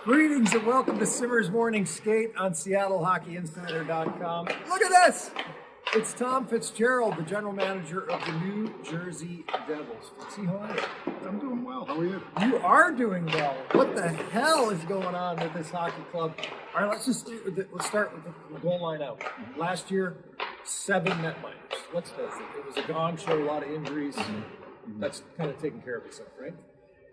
Greetings and welcome to Simmer's Morning Skate on SeattleHockeyInsider.com. Look at this! It's Tom Fitgerald, the general manager of the New Jersey Devils. See how are you? I'm doing well. How are you? You are doing well. What the hell is going on with this hockey club? All right, let's start with the goal line out. Last year, 7 netminders. Let's face it. It was a gong show, a lot of injuries. That's kind of taking care of itself, right?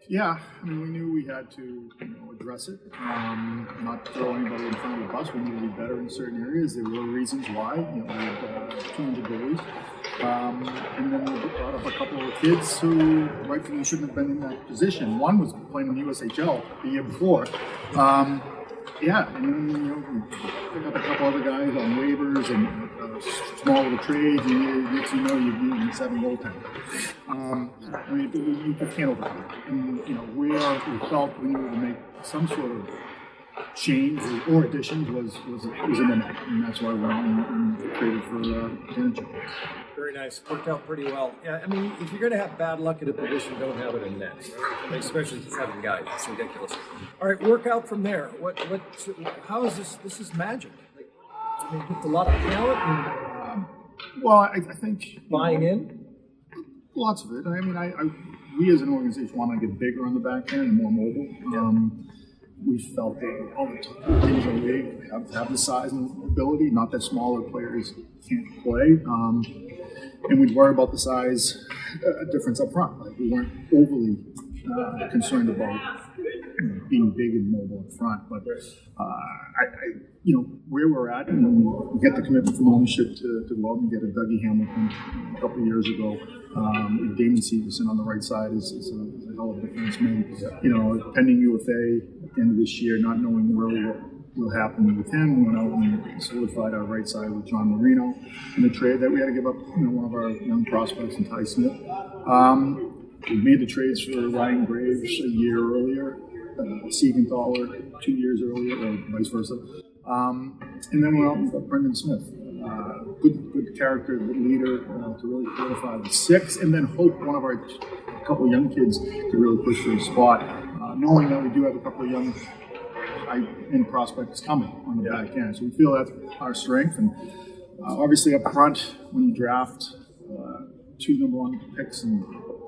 Yeah, I mean, we knew we had to address it, not throw anybody in front of the bus. We needed to be better in certain areas. There were reasons why. We had 200 goalies. And then we brought up a couple of kids who rightfully shouldn't have been in that position. One was playing in the USHL the year before. Yeah, and then we pick up a couple other guys on waivers and small little trades, and next thing you know, you've used 7 goaltenders. I mean, you can't overcome it. And where we felt we needed to make some sort of change or additions was in the net, and that's why we went and traded for Fitgerald. Very nice. Worked out pretty well. Yeah, I mean, if you're going to have bad luck at a position, don't have it in net, right? Especially 7 guys. It's ridiculous. All right, work out from there. How is this? This is magic. I mean, with a lot of talent. Well, I think buying in. Lots of it. I mean, we as an organization want to get bigger on the back end and more mobile. We felt that all the teams in the league have the size and ability, not that smaller players can't play. And we'd worry about the size difference up front. Like, we weren't overly concerned about being big and mobile up front. But where we're at, we get the commitment from ownership to go out and get a Dougie Hamilton a couple of years ago. Damon Severson on the right side is a hell of a defenseman. Pending UFA at the end of this year, not knowing really what will happen with him. We went out and solidified our right side with John Marino in a trade that we had to give up one of our young prospects in Ty Smith. We made the trades for Ryan Graves a year earlier, Siegenthaler 2 years earlier, or vice versa. And then we went out and got Brendan Smith. Good character, good leader to really fortify the 6, and then hope one of our couple of young kids to really push for a spot, knowing that we do have a couple of young end prospects coming on the back end. So we feel that's our strength, and obviously up front, when you draft 2 number 1 picks and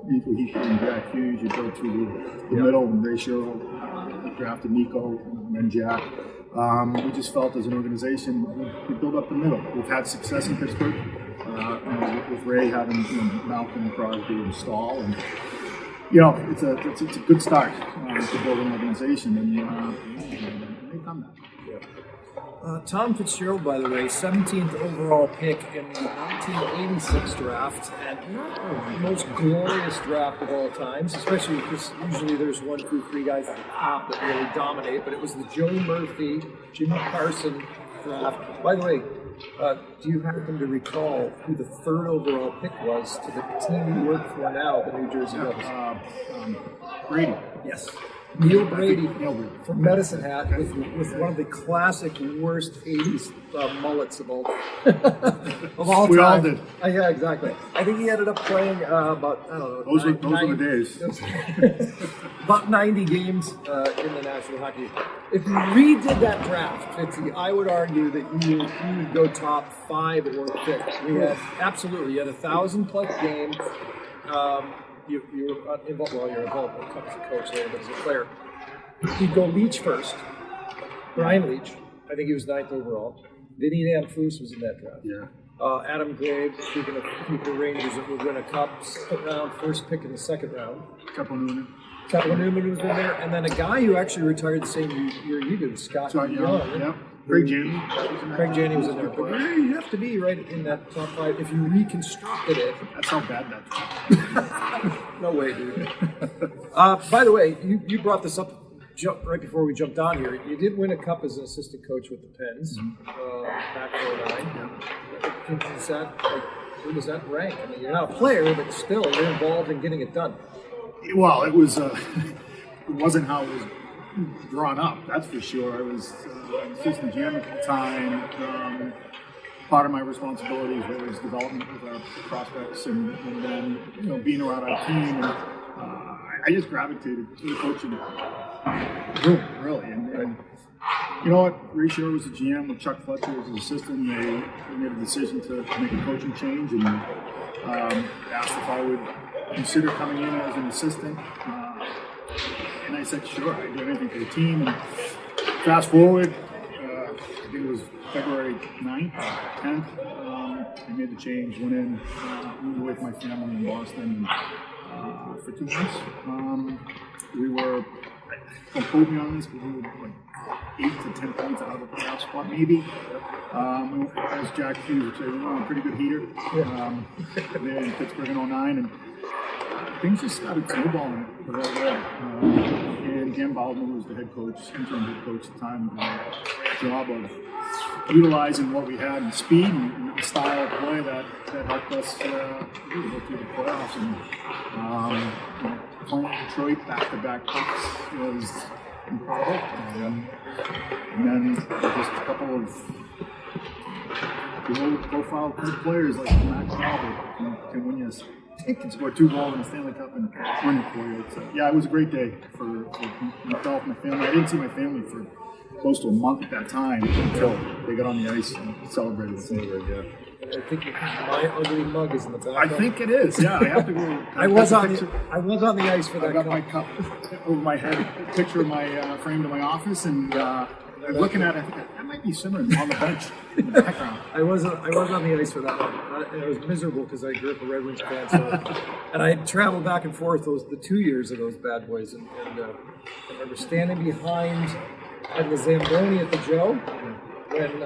Nico Heaton and Jack Hughes, you go through the middle, and Ray Sherrill drafted Nico and then Jack. We just felt as an organization we build up the middle. We've had success in Pittsburgh with Ray having Malcolm, Crosby, and Stahl, and it's a good start to build an organization, and they've done that. Tom Fitgerald, by the way, 17th overall pick in the 1986 draft, and not the most glorious draft of all times, especially because usually there's 1 through 3 guys at the top that really dominate, but it was the Joe Murphy, Jimmy Carson draft. By the way, do you happen to recall who the 3rd overall pick was to the team you work for now, the New Jersey Devils? Brady. Yes. Neil Brady from Medicine Hat with one of the classic worst 80s mullets of all time. We all did. Yeah, exactly. I think he ended up playing about, I don't know. Those were the days. About 90 games in the National Hockey League. If you redid that draft, Fitzy, I would argue that you would go top 5 or 6. You had 1,000+ games. You're involved. Well, you're involved as a coach there, but as a player, he'd go Leach first. Brian Leach, I think he was 9th overall. Vinny Danfus was in that draft. Yeah. Adam Graves, speaking of future Rangers that would win a cup, 2nd round, first pick in the 2nd round. Kepler Newman was in there, and then a guy who actually retired the same year you did, Scott Young. Yeah. Craig Janney was in there. But you have to be right in that top 5 if you reconstructed it. That's how bad that was. No way, dude. By the way, you brought this up right before we jumped on here. You did win a cup as an assistant coach with the Pens back in 2009. Where does that rank? I mean, you're not a player, but still, you're involved in getting it done. Well, it was. It wasn't how it was drawn up. That's for sure. I was assistant GM at the time. Part of my responsibilities was development with our prospects, and then being around our team. And I just gravitated to the coaching room, really, and You know what? Ray Shore was the GM with Chuck Fletcher as his assistant. They made a decision to make a coaching change and asked if I would consider coming in as an assistant. And I said, sure, I'd do anything for the team. And fast forward, I think it was February 9th, 10th, I made the change, went in, moved away from my family in Boston for 2 months. We were, don't quote me on this, but we were like 8 to 10 points out of the playoff spot, maybe. As Jack Hughes would say, we were on a pretty good heater there in Pittsburgh in 09, and things just started snowballing right there. And Dan Baldwin was the head coach, interim head coach at the time, job of utilizing what we had in speed and the style of play that helped us really go through the playoffs. And playing Detroit back-to-back cups was incredible. And then just a couple of low-profile players like Max Albert can win you. He can score 2 goals in the Stanley Cup and win it for you. So, yeah, it was a great day for myself and my family. I didn't see my family for close to a month at that time until they got on the ice and celebrated. I think my ugly mug is in the back. I think it is. Yeah, I have to go. I was on the ice for that. I got cup. my cup over my head, a picture of my framed in my office, and I'm looking at it. I think that might be Simmons on the bench in the background. I was on the ice for that one. And I was miserable because I grew up a Red Wings fan, and I traveled back and forth the 2 years of those bad boys, and I remember standing behind at the Zamboni at the Joe when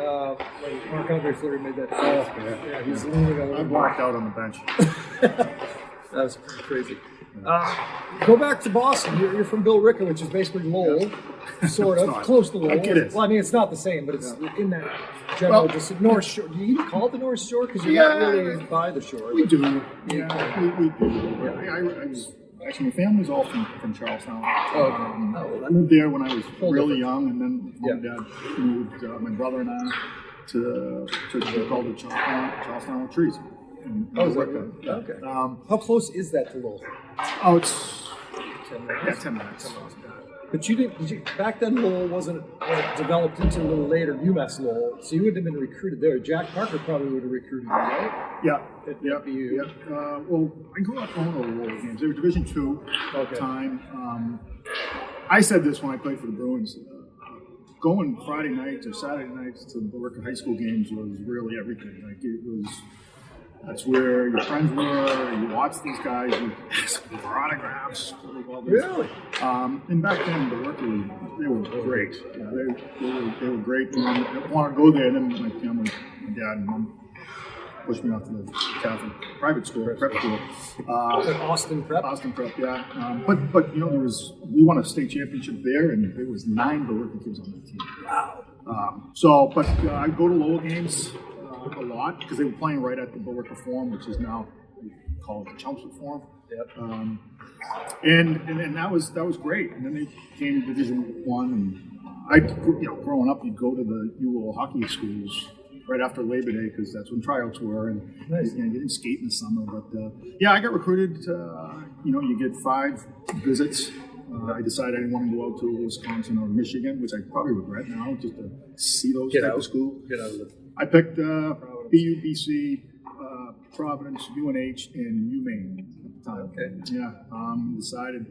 Marc-Andre Fleury made that. Yeah, he's leaning a little. I blacked out on the bench. That was pretty crazy. Go back to Boston. You're from Billerica, which is basically Lowell, sort of close to Lowell. Like it is. Well, I mean, it's not the same, but it's in that general, just North Shore. Do you even call it the North Shore? Because you're not really by the shore. We do. Yeah, we do. Yeah. I was actually, my family's all from Charlestown. I moved there when I was really young, and then mom and dad moved my brother and I to called the Charlestown Trees. Is that right? Okay. How close is that to Lowell? Oh, it's 10 minutes. 10 minutes. But you didn't. Back then, Lowell wasn't developed into a little later. UMass Lowell, so you wouldn't have been recruited there. Jack Parker probably would have recruited you, right? Yeah. At BU. Yeah. Well, I grew up going to the Lowell games. They were Division II at the time. I said this when I played for the Bruins. Going Friday nights or Saturday nights to the Billerica high school games was really everything. Like it was. That's where your friends were. You watched these guys. You asked them for autographs. Really? And back then, the workers, they were great. They were great. And I wanted to go there. And then my family, my dad and mom, pushed me off to the Catholic private school, prep school. Austin Prep. Austin Prep, yeah. But you know, we won a state championship there, and there was 9 Billerica kids on the team. Wow. But I go to Lowell games. A lot because they were playing right at the Billerica Forum, which is now called the Chelmsford Forum. Yep. And that was great. And then they came to Division I, and growing up, you'd go to the UL hockey schools right after Labor Day because that's when tryouts were, and you didn't skate in the summer. But I got recruited. You get 5 visits. I decided I didn't want to go out to Wisconsin or Michigan, which I probably regret now, just to see those type of schools. Get out of it. I picked BU, BC, Providence, UNH, and UMaine at the time. Okay. Yeah. Decided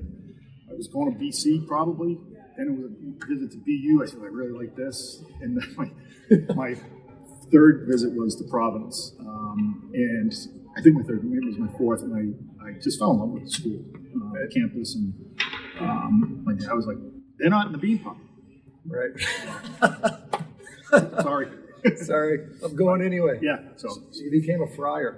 I was going to BC probably. Then it was a visit to BU. I said I really like this, and then my third visit was to Providence, and I think my third, maybe it was my fourth, and I just fell in love with the school, the campus, and my dad was like, "They're not in the bean pub." Right. Sorry, I'm going anyway. Yeah. So you became a friar.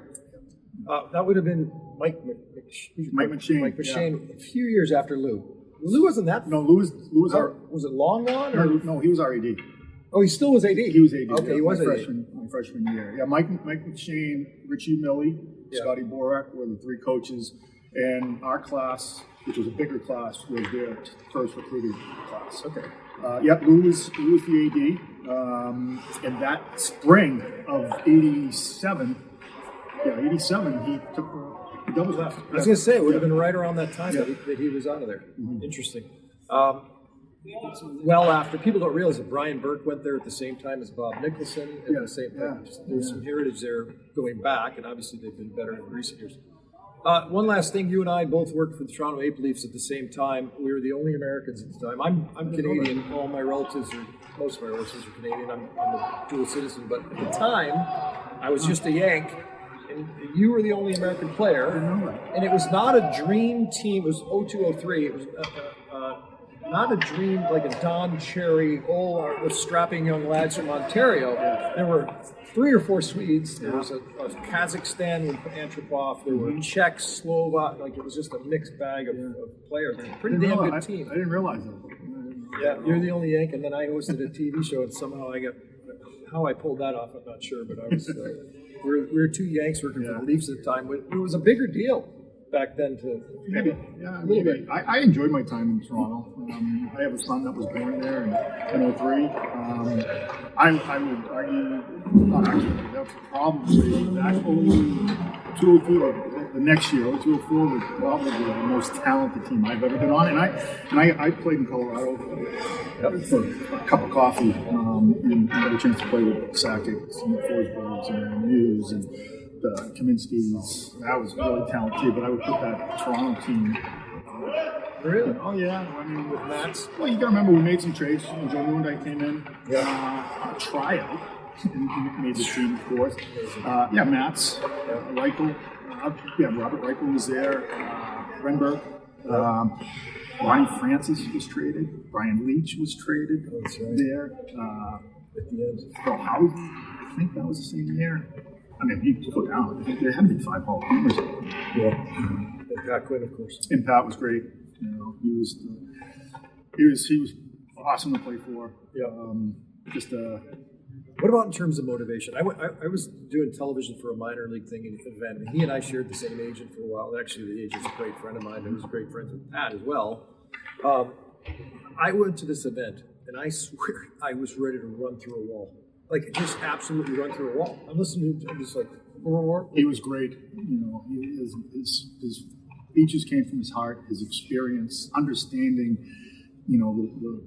That would have been Mike McShane. Mike McShane, a few years after Lou. Lou wasn't that. No, Lou was was it long gone? Or? No, he was our AD. Oh, he still was AD. He was AD. Okay, he was my AD. My freshman year. Yeah, Mike McShane, Richie Millie, Scotty Borak were the 3 coaches, and our class, which was a bigger class, was their first recruited class. Okay. Lou was the AD, and that spring of '87, he double left. I was going to say, it would have been right around that time that he was out of there. Mm-hmm. Interesting. it's well after. People don't realize that Brian Burke went there at the same time as Bob Nicholson. At the same time. There's some heritage there going back, and obviously they've been better in recent years. One last thing, you and I both worked for the Toronto Maple Leafs at the same time. We were the only Americans at the time. I'm Canadian. All my relatives most of my relatives are Canadian. I'm a dual citizen. But at the time, I was just a Yank, and you were the only American player. And it was not a dream team. It was 02-03. It was not a dream like a Don Cherry, with strapping young lads from Ontario. There were 3 or 4 Swedes. There was a Kazakhstan with Antropov. There were Czechs, Slovak. Like it was just a mixed bag of players. Pretty damn good team. I didn't realize that. Yeah, you're the only Yank, and then I hosted a TV show, and somehow how I pulled that off, I'm not sure, but I was. We were 2 Yanks working for the Leafs at the time. It was a bigger deal back then maybe. I enjoyed my time in Toronto. I have a son that was born there in 03. I would argue, not actually, that's probably actually 204, the next year, 204 was probably the most talented team I've ever been on. And I played in Colorado for a cup of coffee and had a chance to play with Sakic and Forsbergs and Hughes and Kaminsky's. That was really talented, but I would put that Toronto team. Really? Oh yeah. I mean, with Mats. Well, you got to remember we made some trades when Joe Moondyke came in. A tryout. And made the team, of course. Mats, Reichel. Robert Reichel was there. Renberg. Ryan Francis was traded. Brian Leach was traded there. At the end. Phil Howard, I think that was the same year. I mean, you go down. There had to be 5 Hall of Famers. And Pat Quinn, of course. And Pat was great. You know, he was awesome to play for. What about in terms of motivation? I was doing television for a minor league event, and he and I shared the same agent for a while. Actually, the agent's a great friend of mine, who was great friends with Pat as well. I went to this event, and I swear I was ready to run through a wall. Like, just absolutely run through a wall. I'm listening to him, I'm just like, He was great. You know, his speeches came from his heart, his experience, understanding, you know, the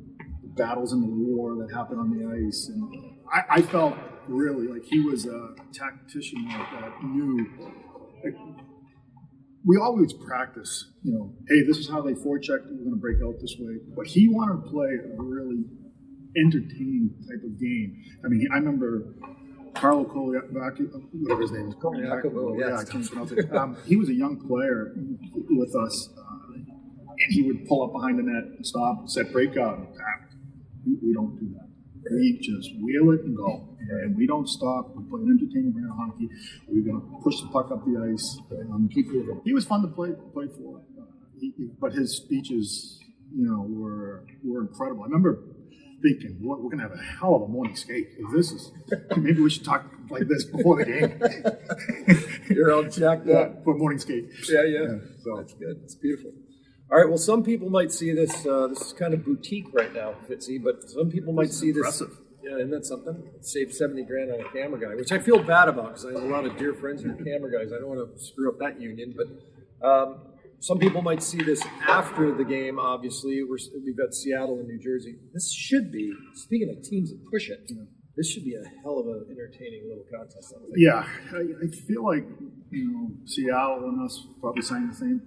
battles in the war that happened on the ice. And I felt really like he was a tactician that knew. Like, we always practice, you know, hey, this is how they forecheck, we're going to break out this way. But he wanted to play a really entertaining type of game. I mean, I remember Carlo Koliak, whatever his name is, I can't pronounce it. He was a young player with us, and he would pull up behind the net and stop, set breakout, and we don't do that. We just wheel it and go. And we don't stop. We play an entertaining brand of hockey. We're going to push the puck up the ice. Keep moving. He was fun to play for. But his speeches, you know, were incredible. I remember thinking, we're going to have a hell of a morning skate. Maybe we should talk like this before the game. You're all jacked up. For morning skate. Yeah. So that's good. It's beautiful. All right, well, some people might see this, this is kind of boutique right now, Fitzy, but some people might see this. Impressive. Yeah, isn't that something? Save $70,000 on a camera guy, which I feel bad about because I have a lot of dear friends who are camera guys. I don't want to screw up that union, but some people might see this after the game, obviously. We've got Seattle and New Jersey. This should be, speaking of teams that push it, this should be a hell of an entertaining little contest. Yeah, I feel like, you know, Seattle and us probably sang the same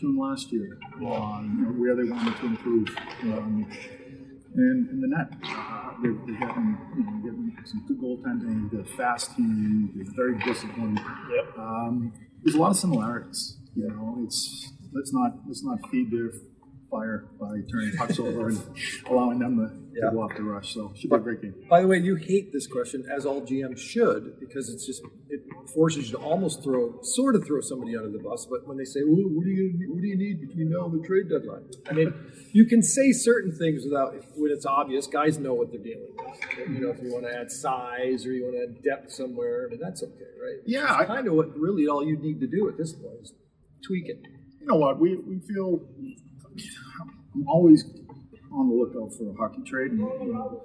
tune last year on where they wanted to improve. And in the net, they're getting some good goaltending. They're fast team. They're very disciplined. Yep. There's a lot of similarities. You know, let's not feed their fire by turning pucks over and allowing them to go off the rush. So it should be a great game. By the way, you hate this question, as all GMs should, because it forces you to almost throw somebody under the bus. But when they say, well, what do you need between now and the trade deadline? I mean, you can say certain things when it's obvious. Guys know what they're dealing with. You know, if you want to add size or you want to add depth somewhere, I mean, that's okay, right? Yeah. It's kind of what really all you need to do at this point is tweak it. You know what? We feel. I'm always on the lookout for a hockey trade. And, you know,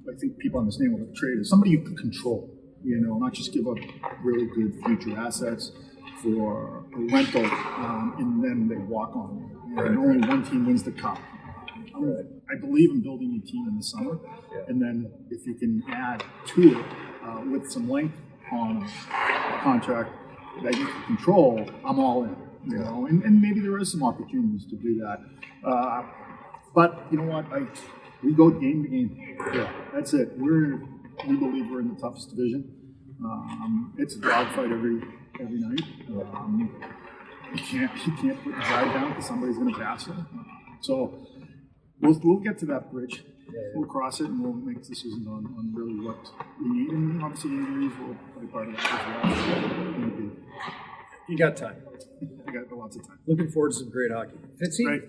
I think people understand what a trade is. Somebody you can control, you know, not just give up really good future assets for a rental and then they walk on. And only one team wins the cup. I believe in building your team in the summer, and then if you can add to it with some length on a contract that you can control, I'm all in. You know, and maybe there is some opportunities to do that. But you know what? We go game to game. Yeah, that's it. We believe we're in the toughest division. It's a dogfight every night. You can't put the guy down because somebody's going to pass it. So we'll get to that bridge. We'll cross it and we'll make decisions on really what we need. And obviously injuries will play part of that as well. You got time. I got lots of time. Looking forward to some great hockey. Fitzy, Right.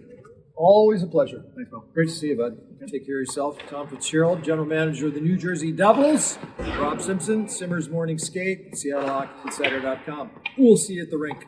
always a pleasure. Thanks, Bill. Great to see you, bud. Take care of yourself. Tom Fitgerald, General Manager of the New Jersey Devils. Rob Simpson, Simmers Morning Skate, SeattleHockeyInsider.com. We'll see you at the rink.